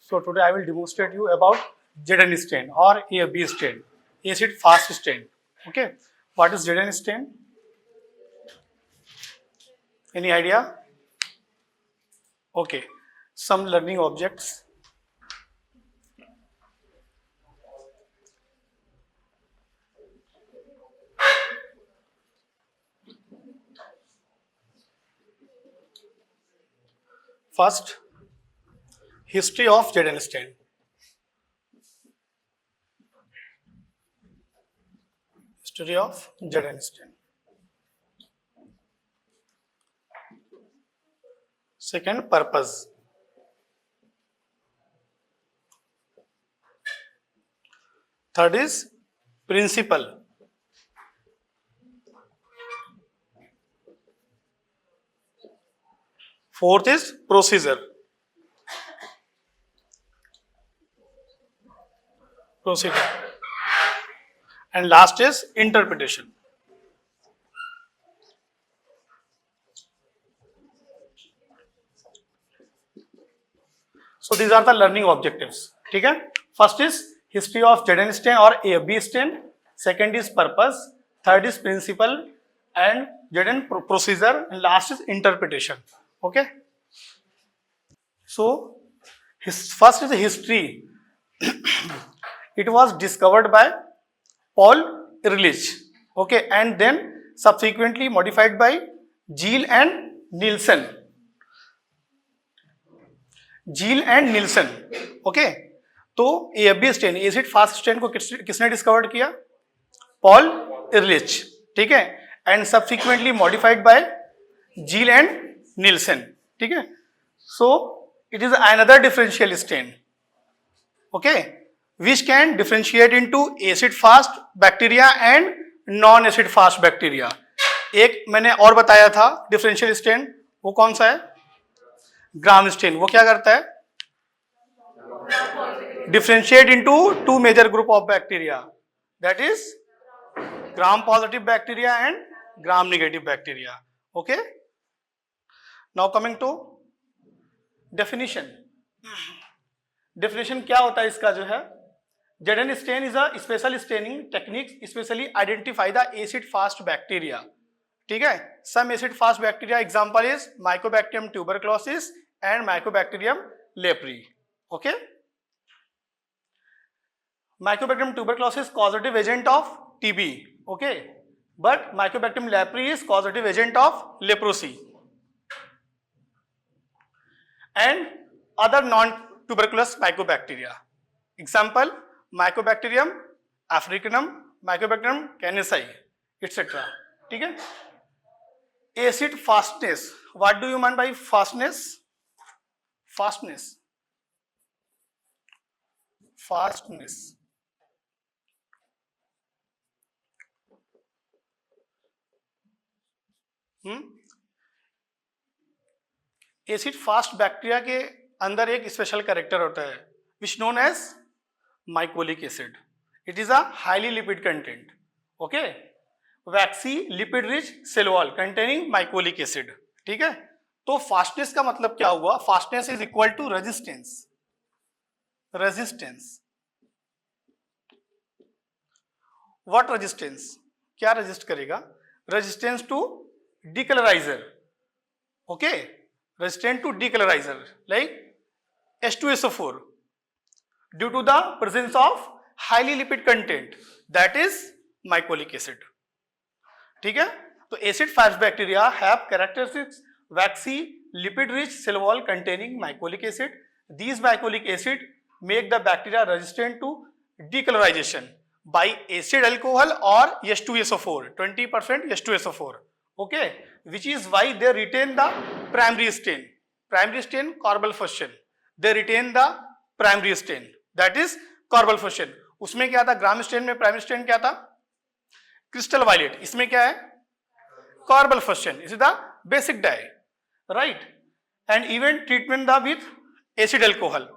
So today I will demonstrate you about Zn stain or AB stain, acid fast stain. Okay, what is Zn stain? Any idea? Okay, some learning objects. First, history of Zn stain. History of Zn stain. Second, purpose. Third is principle. Fourth is procedure. And last is interpretation. So these are the learning objectives. ठीक है? First is history of Zn stain or AB stain. Second is purpose. Third is principle and Zn procedure. And last is interpretation. Okay? So first is the history. It was discovered by Paul Ehrlich. Okay, and then subsequently modified by Gill and Nielsen. Okay, तो AB stain acid fast stain को किसने discovered किया? Paul Ehrlich. ठीक है, and subsequently modified by Gill and Nielsen. ठीक है, so it is another differential stain. Okay, which can differentiate into acid fast bacteria and non acid fast bacteria. एक मैंने और बताया था डिफरेंशियल स्टेन, वो कौन सा है? Gram stain. वो क्या करता है? Differentiate into two major group of bacteria, that is Gram positive bacteria and Gram negative bacteria. Okay, now coming to definition. Definition क्या होता है इसका जो है? Zn stain is a special staining technique specially identify the acid fast bacteria. ठीक है, some acid fast bacteria example is Mycobacterium tuberculosis and Mycobacterium leprae. Okay, Mycobacterium tuberculosis causative agent of TB. Okay, but Mycobacterium leprae is causative agent of leprosy and other non-tuberculous mycobacteria. Example Mycobacterium africanum, Mycobacterium canesi, etc. ठीक है. Acid fastness. What do you mean by fastness? Fastness. Acid fast bacteria के अंदर एक special character होता है which known as mycolic acid. It is a highly lipid content. Okay, waxy lipid rich cell wall containing mycolic acid. ठीक है, तो fastness का मतलब क्या हुआ? Fastness is equal to resistance. What resistance? क्या रेजिस्ट करेगा? Resistance to decolouriser. Okay, resistant to decolouriser like H2SO4 due to the presence of highly lipid content that is mycolic acid. ठीक है, तो acid fast bacteria have characteristics waxy lipid rich cell wall containing mycolic acid. These mycolic acid make the bacteria resistant to decolorization by acid alcohol or H2SO4, 20% H2SO4. Okay, which is why they retain the primary stain. Primary stain carbonyl fusion. They retain the primary stain. That is carbonyl fusion. उसमें क्या था? Gram stain में primary stain क्या था? Crystal violet. इसमें क्या है? carbonyl fusion. This is the basic dye, right? And even treatment the with acid alcohol.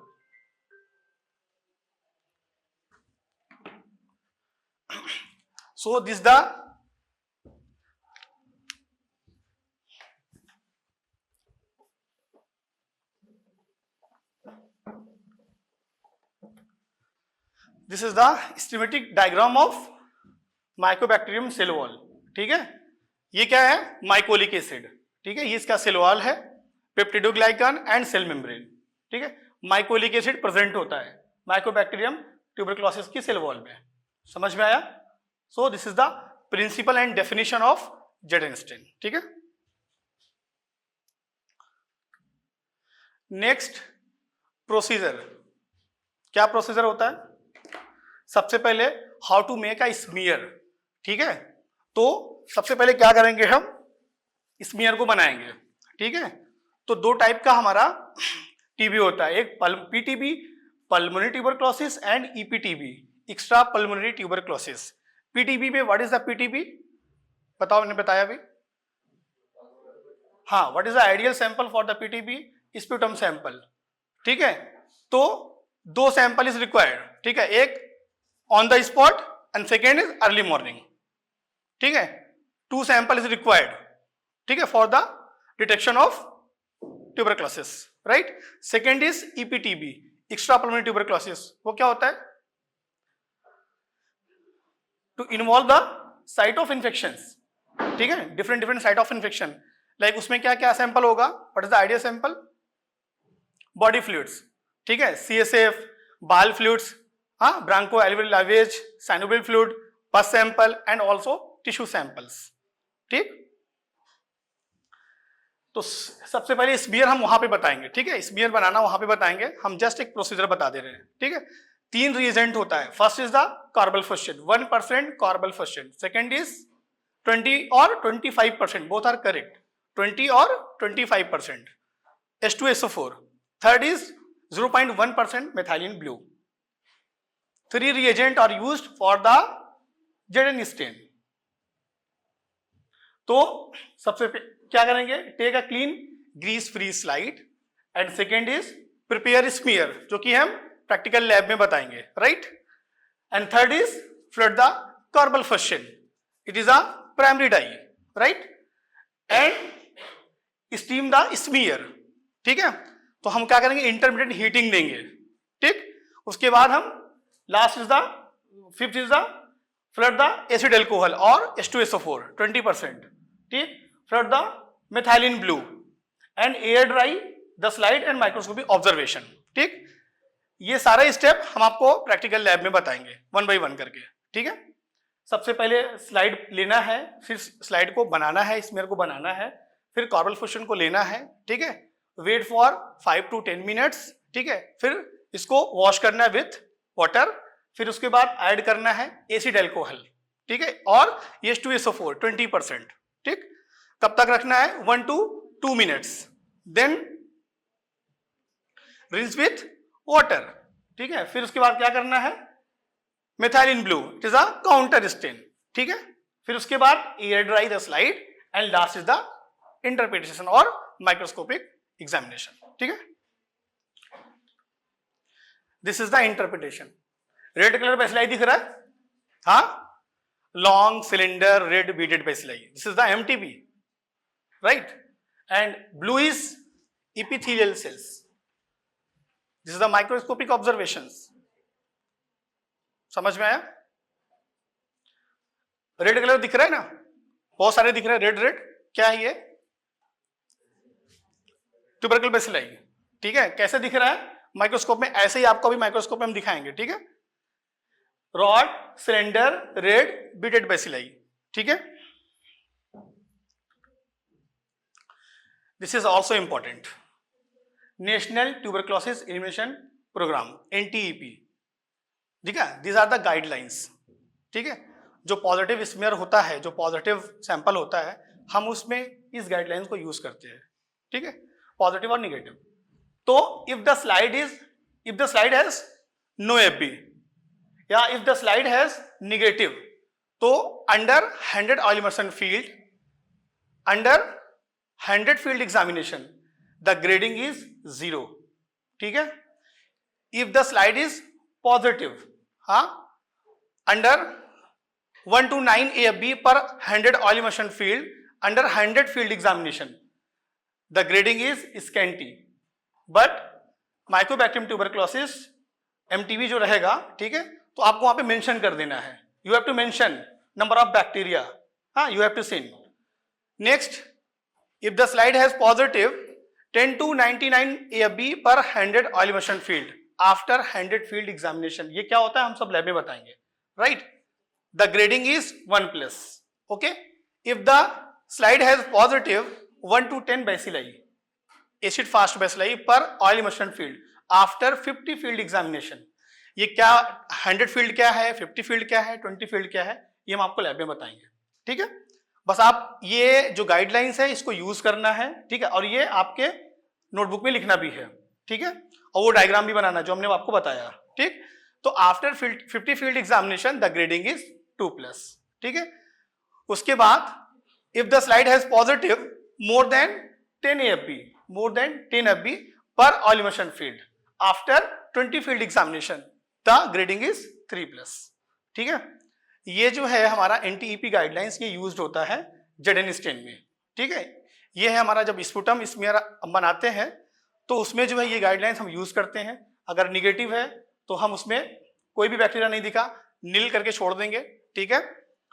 So this the this is the schematic diagram of mycobacterium cell wall, ठीक है। ये क्या है, माइकोलिक एसिड, ठीक है, ये इसका सेल वॉल है, पेप्टिडोग्लाइकन एंड सेल मेम्ब्रेन, ठीक है। माइकोलिक एसिड प्रेजेंट होता है माइकोबैक्टीरियम ट्यूबरक्लोसिस की सेल वॉल में, समझ में आया। So this is the principle and definition of ZN stain, ठीक है। नेक्स्ट प्रोसीजर, क्या प्रोसीजर होता है, सबसे पहले how to make a smear, ठीक है। तो सबसे पहले क्या करेंगे, हम स्मीयर को बनाएंगे, ठीक है। तो दो टाइप का हमारा टीबी होता है, एक PTB pulmonary tuberculosis and EPTB extra pulmonary tuberculosis. PTB में व्हाट इज द पीटीबी, बताओ, मैंने बताया अभी, हाँ, what is the ideal sample for the PTB, sputum sample, ठीक है। तो दो सैंपल इज रिक्वायर्ड, ठीक है, एक on the spot and second is early morning, ठीक है। 2 सैंपल इज रिक्वायर्ड, ठीक है, for the detection of tuberculosis, right. Second is EPTB extra pulmonary tuberculosis, वो क्या होता है, to involve the site of infections, ठीक है, different site of infection. Like उसमें क्या क्या सैंपल होगा, what is the ideal sample, body fluids, ठीक है, सीएसएफ, बाल फ्लूइड्स, हाँ, ब्रांको एल्वियोलर लाइवेज, साइनोवियल फ्लूइड, पस sample and also tissue samples, ठीक। तो सबसे पहले स्मीयर हम वहां पे बताएंगे, ठीक है, स्मीयर बनाना वहां पे बताएंगे, हम जस्ट एक प्रोसीजर बता दे रहे हैं, ठीक है। 3 रिएजेंट होता है, first is the carbophosphate 1% carbophosphate, second is 20 और 25%, बोथ आर करेक्ट, 20 और 25% H2SO4, third is 0.1% methylene blue. 3 reagent are used for the ZN stain. तो सबसे क्या करेंगे, take a clean grease free slide and second is prepare smear, जो कि हम practical lab में बताएंगे, right. And third is flood the carbophosphate, it is a primary dye, right, and steam the smear, ठीक है। तो हम क्या करेंगे, इंटरमीडिएट हीटिंग देंगे, ठीक। उसके बाद हम last is the fifth is the flood the acid alcohol और H2SO4 20%, ठीक, flood the methylene blue and air dry the slide and microscopic observation, ठीक। ये सारे स्टेप हम आपको प्रैक्टिकल लैब में बताएंगे 1 by 1 करके, ठीक है। सबसे पहले स्लाइड लेना है, फिर स्लाइड को बनाना है, स्मीयर को बनाना है, फिर कार्बोफॉस्फेट को लेना है, ठीक है, वेट फॉर 5 to 10 मिनट्स, ठीक है, फिर इसको वॉश करना है विथ वाटर, फिर उसके बाद ऐड करना है एसिड एल्कोहल, ठीक है, और H2SO4 20%, ठीक। कब तक रखना है, 1 to 2 minutes, then rinse with water, ठीक है। फिर उसके बाद क्या करना है, methylene blue, it is a counter stain, ठीक है। फिर उसके बाद air dry the slide and last is the interpretation और माइक्रोस्कोपिक एग्जामिनेशन, ठीक है। This is the interpretation. Red colour bacilli दिख रहा है, हाँ, long cylinder red beaded bacilli, this is the MTB, right, and blue is epithelial cells, this is the microscopic observations. समझ में आया, रेड कलर दिख रहा है ना, बहुत सारे दिख रहे हैं, रेड रेड, क्या है ये, ट्यूबरकल बेसिलाई, ठीक है। कैसे दिख रहा है, माइक्रोस्कोप में, ऐसे ही आपको भी माइक्रोस्कोप में हम दिखाएंगे, ठीक है। Rod cylinder red beaded bacilli, ठीक है। This is also important, national tuberculosis elimination programme NTEP, ठीक है, दीज आर द गाइडलाइंस, ठीक है। जो पॉजिटिव स्मीयर होता है, जो पॉजिटिव सैंपल होता है, हम उसमें इस गाइडलाइंस को यूज करते हैं, ठीक है, पॉजिटिव और निगेटिव। तो if the slide has no FB या if the slide has negative, तो under 100 oil immersion field, under 100 field examination, the grading is 0, ठीक है। If the slide is positive, हाँ, under 1 to 9 AFB per 100 oil immersion field, under 100 field examination, the grading is scanty, but mycobacterium tuberculosis MTB जो रहेगा, ठीक है, तो आपको वहां पे मेंशन कर देना है, you have to mention number of bacteria, हाँ you have to seen. Next, if the slide has positive 10 to 99 AFB per 100 oil emulsion field after 100 field examination, ये क्या होता है हम सब लैब में बताएंगे, right. The grading is 1+, okay. If the slide has positive 1 to 10 bacilli, acid fast bacilli per oil emulsion field after 50 field examination, ये क्या 100 फील्ड क्या है, 50 फील्ड क्या है, 20 फील्ड क्या है, ये हम आपको लैब में बताएंगे, ठीक है। बस आप ये जो गाइडलाइंस है इसको यूज करना है, ठीक है, और ये आपके नोटबुक में लिखना भी है, ठीक है, और वो डायग्राम भी बनाना जो हमने आपको बताया, ठीक। तो after 50 field examination the grading is 2+, ठीक है। उसके बाद if the slide has positive more than 10 AFB पर oil emulsion field after 20 field examination the grading is 3+, ठीक है। ये जो है हमारा NTEP गाइडलाइंस, ये यूज्ड होता है जेडन स्टेन में, ठीक है। ये है हमारा जब स्पुटम स्मीयर बनाते हैं तो उसमें जो है ये गाइडलाइंस हम यूज करते हैं। अगर निगेटिव है तो हम उसमें कोई भी बैक्टीरिया नहीं दिखा, नील करके छोड़ देंगे, ठीक है।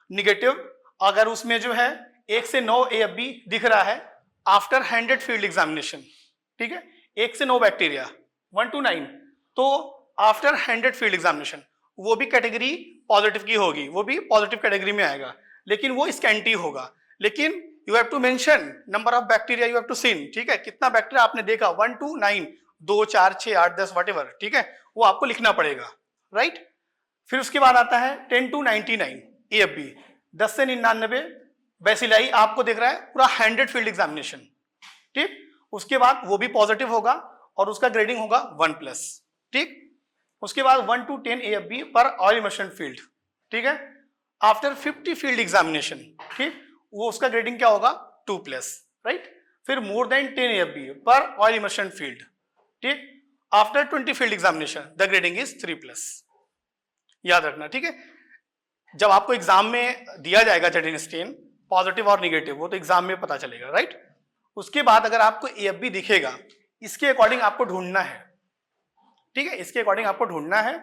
निगेटिव अगर उसमें जो है 1 से 9 AFB दिख रहा है आफ्टर 100 फील्ड एग्जामिनेशन, ठीक है, 1 से 9 बैक्टीरिया 1 to 9, तो आफ्टर 100 फील्ड एग्जामिनेशन वो भी कैटेगरी पॉजिटिव की होगी, वो भी पॉजिटिव कैटेगरी में आएगा, लेकिन वो स्कैंटी होगा। लेकिन you have to mention number of bacteria you have to seen, ठीक है, कितना बैक्टीरिया आपने देखा 1 to 9, 2, 4, 6, 8, 10 व्हाटएवर, ठीक है, वो आपको लिखना पड़ेगा, राइट। फिर उसके बाद आता है 10 to 99 AFB, 10 से 99 बेसिलाई आपको देख रहा है पूरा 100 फील्ड एग्जामिनेशन, ठीक। उसके बाद वो भी पॉजिटिव होगा और उसका ग्रेडिंग होगा 1+, ठीक। उसके बाद 1 to 10 AFB पर ऑयल इमल्शन फील्ड, ठीक है, आफ्टर 50 फील्ड एग्जामिनेशन, ठीक, वो उसका ग्रेडिंग क्या होगा 2+, राइट। फिर मोर देन 10 AFB पर ऑयल इमल्शन फील्ड, ठीक, after 20 field examination the grading is 3+, याद रखना, ठीक है। जब आपको एग्जाम में दिया जाएगा जेडन स्टेन पॉजिटिव और निगेटिव, वो तो एग्जाम में पता चलेगा, राइट। उसके बाद अगर आपको AFB दिखेगा, इसके अकॉर्डिंग आपको ढूंढना है, ठीक है, इसके अकॉर्डिंग आपको ढूंढना है,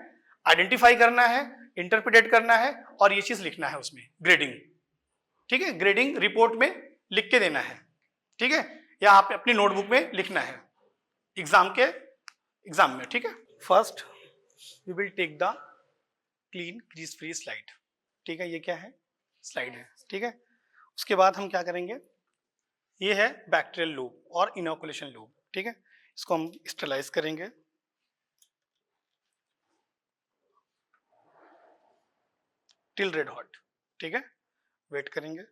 आइडेंटिफाई करना है, इंटरप्रिटेट करना है और ये चीज लिखना है उसमें ग्रेडिंग, ठीक है। ग्रेडिंग रिपोर्ट में लिख के देना है, ठीक है, या आप अपनी नोटबुक में लिखना है एग्जाम में, ठीक है। First we will take the clean grease free slide, ठीक है, ये क्या है स्लाइड है, ठीक है। उसके बाद हम क्या करेंगे, ये है बैक्टीरियल लूप और इनोकुलेशन लूप, ठीक है, इसको हम स्टरलाइज करेंगे। टिल रेड हॉट, ठीक है, वेट करेंगे।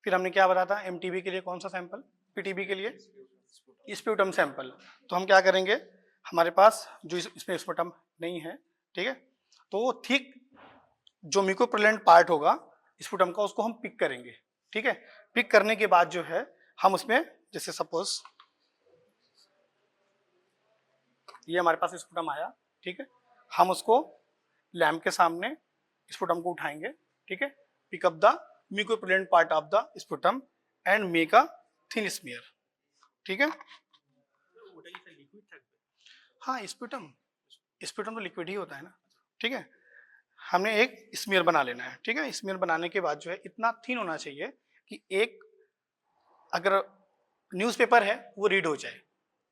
फिर हमने क्या बताया था MTB के लिए कौन सा सैंपल, PTB के लिए स्प्यूटम सैंपल। तो हम क्या करेंगे, हमारे पास जो इसमें स्प्यूटम नहीं है, ठीक है, तो वो थिक जो म्यूकोप्रिलेंट पार्ट होगा स्प्यूटम का उसको हम पिक करेंगे, ठीक है। पिक करने के बाद जो है हम उसमें जैसे सपोज ये हमारे पास स्पुटम आया, ठीक है, हम उसको लैम्प के सामने स्पुटम को उठाएंगे, ठीक है, pick up the mucopurulent part of the sputum and make a thin smear, ठीक है। हाँ स्पुटम तो लिक्विड ही होता है ना, ठीक है। हमने एक स्मीयर बना लेना है, ठीक है। स्मीयर बनाने के बाद जो है इतना थिन होना चाहिए कि एक अगर न्यूज़पेपर है वो रीड हो जाए,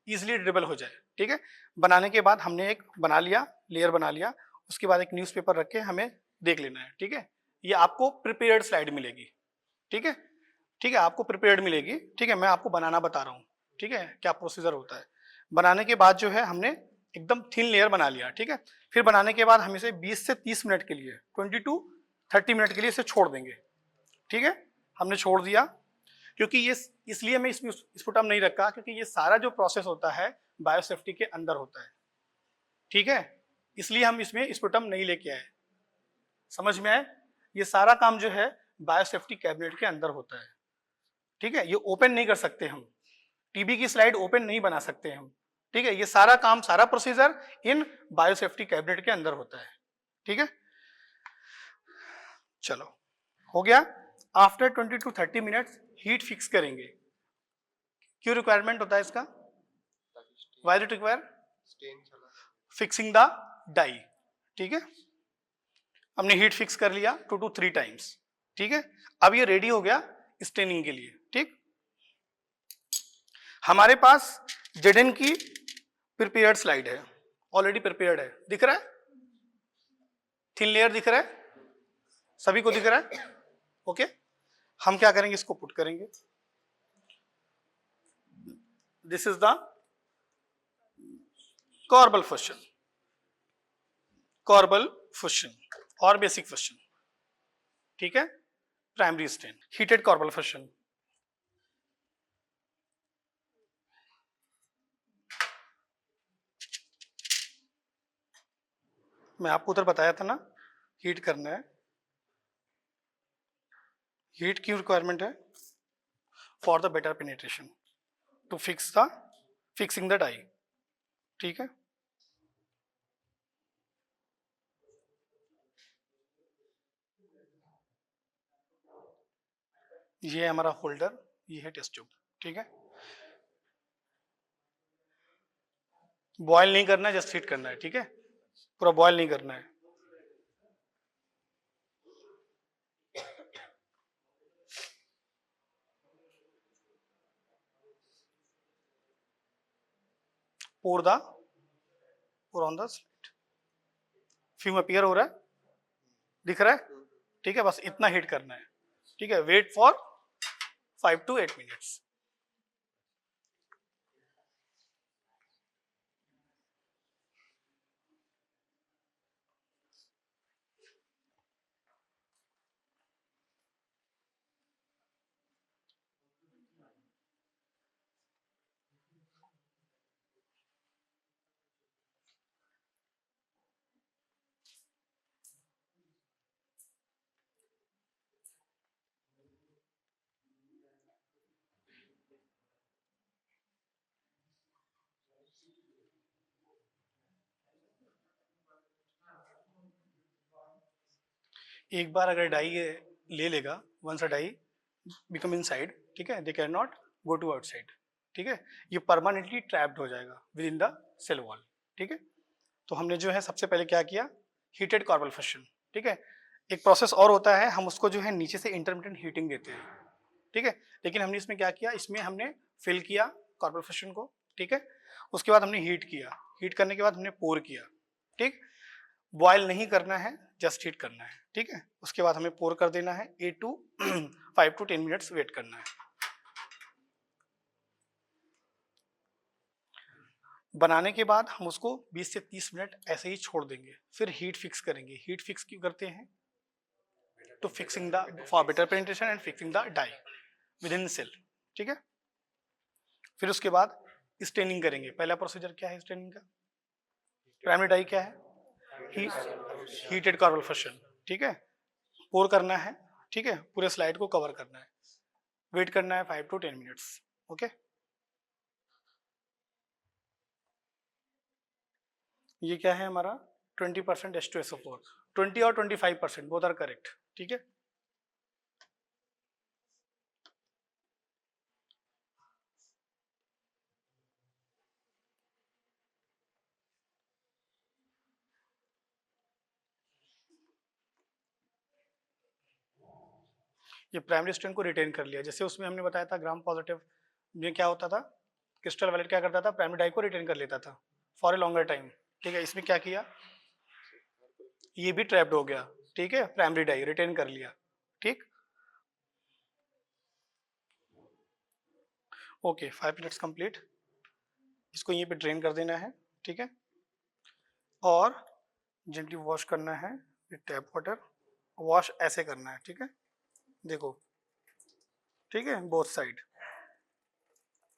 इजिली रीडेबल हो जाए, ठीक है। बनाने के बाद हमने एक बना लिया, लेयर बना लिया, उसके बाद एक न्यूज़पेपर रख के हमें देख लेना है, ठीक है। ये आपको प्रिपेयर्ड स्लाइड मिलेगी, ठीक है, ठीक है, आपको प्रिपेयर्ड मिलेगी, ठीक है। मैं आपको बनाना बता रहा हूँ, ठीक है, क्या प्रोसीजर होता है। बनाने के बाद जो है हमने एकदम थिन लेयर बना लिया, ठीक है। फिर बनाने के बाद हम इसे 20 से 30 मिनट के लिए 20 to 30 मिनट के लिए इसे छोड़ देंगे, ठीक है। हमने छोड़ दिया क्योंकि ये इसलिए मैं इसमें स्पुटम नहीं रखा क्योंकि ये सारा जो प्रोसेस होता है बायोसेफ्टी के अंदर होता है, ठीक है, इसलिए हम इसमें स्पुटम नहीं लेके आए। समझ में आए, ये सारा काम जो है बायोसेफ्टी कैबिनेट के अंदर होता है, ठीक है। ये ओपन नहीं कर सकते हम, टीबी की स्लाइड ओपन नहीं बना सकते हम, ठीक है। ये सारा काम, सारा प्रोसीजर इन बायोसेफ्टी कैबिनेट के अंदर होता है, ठीक है। चलो हो गया। After 20 to 30 minutes heat fix करेंगे। क्यों रिक्वायरमेंट होता है इसका, वाई इट रिक्वायर? स्टेन चला। फिक्सिंग द डाई, ठीक है। हमने हीट फिक्स कर लिया 2 to 3 टाइम्स, ठीक है। अब ये रेडी हो गया स्टेनिंग के लिए, ठीक। हमारे पास जेडन की प्रिपेयर्ड स्लाइड है, ऑलरेडी प्रिपेयर्ड है, दिख रहा है, थिन लेयर दिख रहा है, सभी को दिख रहा है, ओके। हम क्या करेंगे, इसको पुट करेंगे। This is the carbol fuchsin, carbol fuchsin और बेसिक फुशन, ठीक है। Primary stain, heated carbol fuchsin. मैं आपको उधर बताया था ना, हीट करना है। हीट की रिक्वायरमेंट है for the better penetration, to fixing the dye, ठीक है। ये है हमारा होल्डर, ये है टेस्ट ट्यूब, ठीक है। बॉयल नहीं करना है, जस्ट हीट करना है, ठीक है। पूरा बॉयल नहीं करना है। pour on the slide, fume appear हो रहा है, दिख रहा है, ठीक है। बस इतना हीट करना है, ठीक है। Wait for 5 to 8 minutes. एक बार अगर डाई ले लेगा, once a dye become inside, ठीक है, they can not go to outside, ठीक है। ये परमानेंटली ट्रैप्ड हो जाएगा within the cell wall, ठीक है। तो हमने जो है सबसे पहले क्या किया, हीटेड कॉर्बल फशन, ठीक है। एक प्रोसेस और होता है, हम उसको जो है नीचे से इंटरमिटेंट हीटिंग देते हैं, ठीक है। लेकिन हमने इसमें क्या किया, इसमें हमने फिल किया कॉर्बल फशन को, ठीक है। उसके बाद हमने हीट किया, हीट करने के बाद हमने पोर किया, ठीक। बॉयल नहीं करना है, जस्ट हीट करना है, ठीक है। उसके बाद हमें पोर कर देना है, 5 to 10 मिनट्स वेट करना है। बनाने के बाद हम उसको 20 से 30 मिनट ऐसे ही छोड़ देंगे, फिर हीट फिक्स करेंगे। हीट फिक्स क्यों करते हैं, to fixing the for better penetration and fixing the dye within cell, ठीक है। फिर उसके बाद स्टेनिंग करेंगे। पहला प्रोसीजर क्या है स्टेनिंग का, प्राइमरी डाई क्या है, हीटेड कॉर्बल फशन, ठीक है। पोर करना है, ठीक है, पूरे स्लाइड को कवर करना है, वेट करना है 5 to 10 मिनट्स, ओके। ये क्या है हमारा 20% H2SO4, 20 और 25%, बोथ आर करेक्ट, ठीक है। ये प्राइमरी स्ट्रेन को रिटेन कर लिया, जैसे उसमें हमने बताया था ग्राम पॉजिटिव में क्या होता था, क्रिस्टल वैलेट क्या करता था, प्राइमरी डाई को रिटेन कर लेता था फॉर ए लॉन्गर टाइम, ठीक है। इसमें क्या किया, ये भी ट्रैप्ड हो गया, ठीक है, प्राइमरी डाई रिटेन कर लिया, ठीक। Okay, 5 minutes complete. इसको यहीं पे ड्रेन कर देना है, ठीक है, और जेंटली वॉश करना है विद टैप वाटर। वॉश ऐसे करना है, ठीक है, देखो, ठीक है, बोथ साइड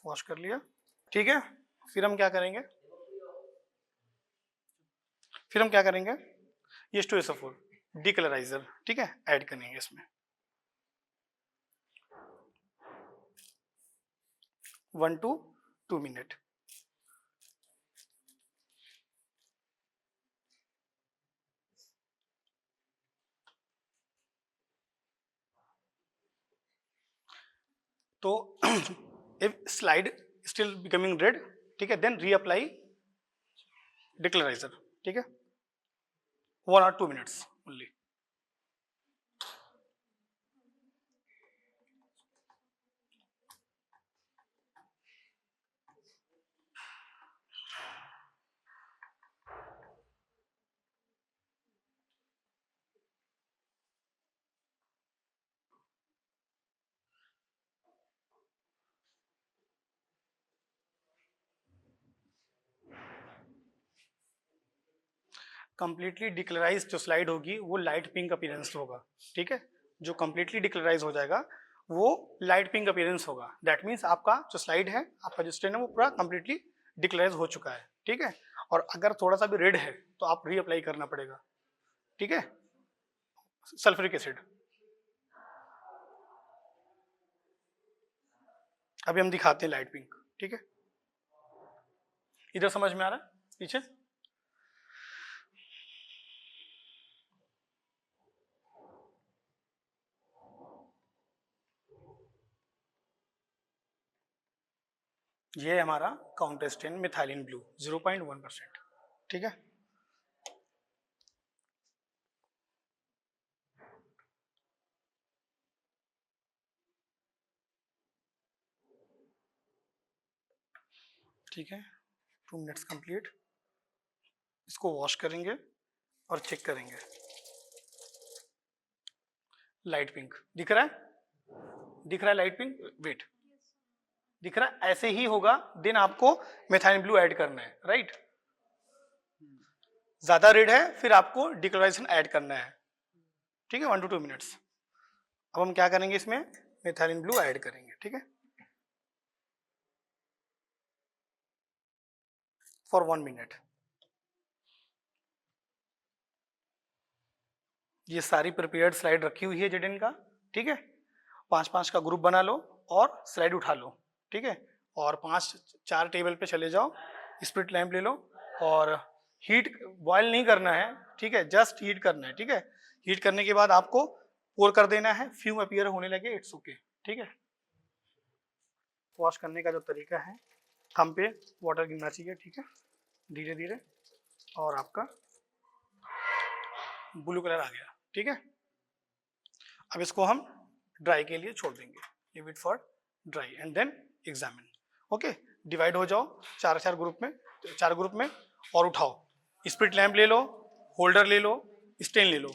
वॉश कर लिया, ठीक है। फिर हम क्या करेंगे, ये H2SO4 डीकलराइजर, ठीक है, ऐड करेंगे इसमें 1 to 2 मिनट। तो if slide still becoming red, ठीक है, देन रीअप्लाई डिक्लराइजर, ठीक है, 1 or 2 minutes ओनली। कंप्लीटली डिक्लराइज जो स्लाइड होगी वो लाइट पिंक अपीयरेंस होगा, ठीक है, जो कंप्लीटली डिक्लराइज हो जाएगा वो लाइट पिंक अपीयरेंस होगा। दैट मीन्स आपका जो स्लाइड है, आपका जो स्टेन है वो पूरा कंप्लीटली डिक्लराइज हो चुका है, ठीक है। और अगर थोड़ा सा भी रेड है तो आप रीअप्लाई करना पड़ेगा, ठीक है, सल्फ्यूरिक एसिड। अभी हम दिखाते हैं लाइट पिंक, ठीक है, इधर समझ में आ रहा है पीछे? ये है हमारा काउंटर स्टेन मिथाइलिन ब्लू 0.1%, ठीक है। ठीक है, 2 मिनट्स कंप्लीट। इसको वॉश करेंगे और चेक करेंगे। लाइट पिंक दिख रहा है? दिख रहा है लाइट पिंक? वेट, दिख रहा है? ऐसे ही होगा, देन आपको मेथाइलिन ब्लू ऐड करना है, राइट। ज्यादा रेड है फिर आपको डिक्लोराइजेशन ऐड करना है, ठीक है, 1 to 2 मिनट्स। अब हम क्या करेंगे, इसमें मेथाइलिन ब्लू ऐड करेंगे, ठीक है, फॉर 1 मिनट। ये सारी प्रिपेयर्ड स्लाइड रखी हुई है जेडेन का, ठीक है। 5-5 का ग्रुप बना लो और स्लाइड उठा लो, ठीक है, और 4 टेबल पे चले जाओ, स्प्रिट लैंप ले लो और हीट, बॉयल नहीं करना है, ठीक है, जस्ट हीट करना है, ठीक है। हीट करने के बाद आपको पोर कर देना है, फ्यूम अपीयर होने लगे, इट्स ओके, ठीक है। वॉश करने का जो तरीका है, थंब पे वाटर गिरना चाहिए, ठीक है, धीरे धीरे, और आपका ब्लू कलर आ गया, ठीक है। अब इसको हम ड्राई के लिए छोड़ देंगे, leave it for dry and then examine, okay. Divide हो जाओ 4 ग्रुप में और उठाओ, स्प्रिट लैंप ले लो, होल्डर ले लो, स्टेन ले लो,